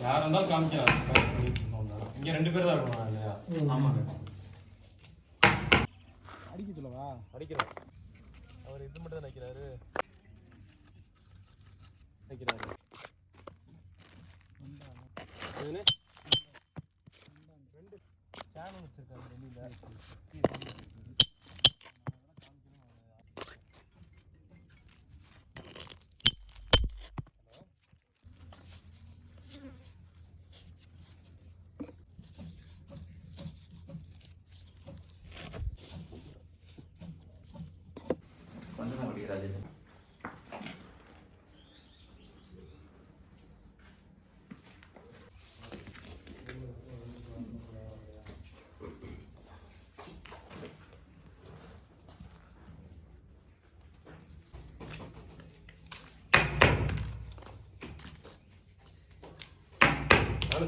யாரா இருந்தாலும் காமிக்கலாம். இங்க 2 பேர் தான் இருக்கணும் இல்லையா? ஆமாங்க. அடிக்க சொல்லவா? அடிக்கிறோம். அவர் இது மட்டும் தான் நினைக்கிறாரு. இதுல 2 சேனல் வச்சிருக்காங்க வெளியில.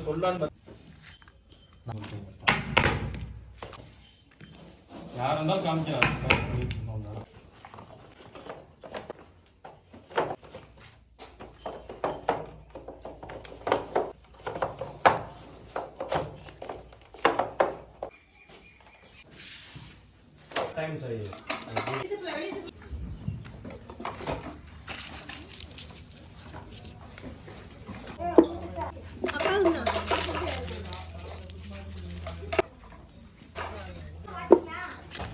சொல்லான்னு யாரா இருந்தாலும் காமிக்கலாம். டைம் சரி.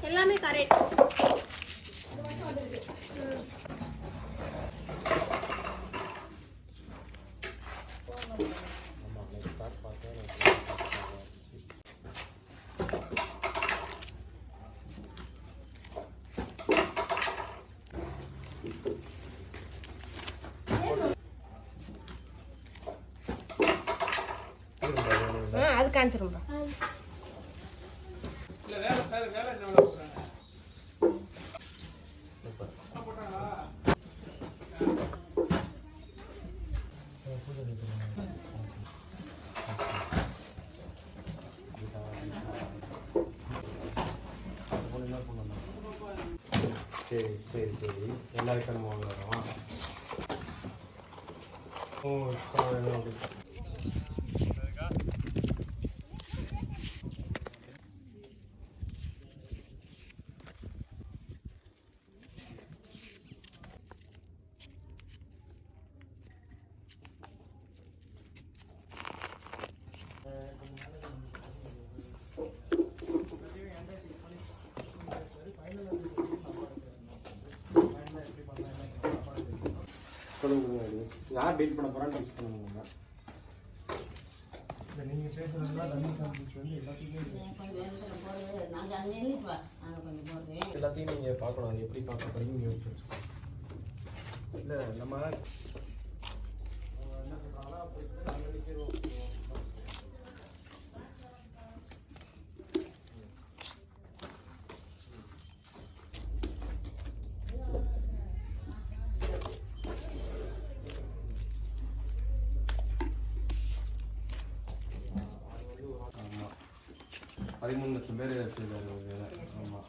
எல்லாமே கரெக்ட். அது கேன்சர் இல்ல வேலை என்ன போறாங்க. சரி சரி சரி எல்லாருக்கும் நம்ம வாங்குறோம். ஓ அப்படி யார் டீல் பண்ண போறான்னு ஃபிக்ஸ் பண்ணுங்க. நீங்க பேசுறதுல ரன்னிங் காம்பிஸ் வந்து எல்லாத்தையும் நீங்க பார்க்கணும். அது எப்படி பார்க்க போறீங்க யோசிச்சு இல்ல நம்ம என்ன சொல்றாங்களா போயிட்டு அங்க நிக்கிறோம். ஆமா 13 லட்சம் பேர் வச்சிருக்காரு. ஆமா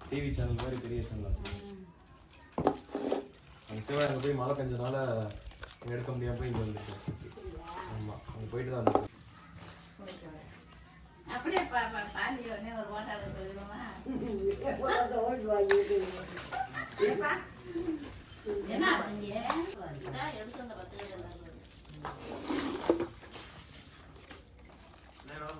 டிவி சேனல் மாதிரி பெரிய சேனல். சிவகாங்க போய் மழை பெஞ்சனால எடுக்க முடியாம போய் இங்கே வந்துருக்கு. ஆமாம் அங்கே போயிட்டு தான் இருந்துச்சு. அப்படியே பாண்டியோடனே ஒரு ஓட்டாளர் சொல்லுமா என்ன எடுத்து வந்த 10 நேரம்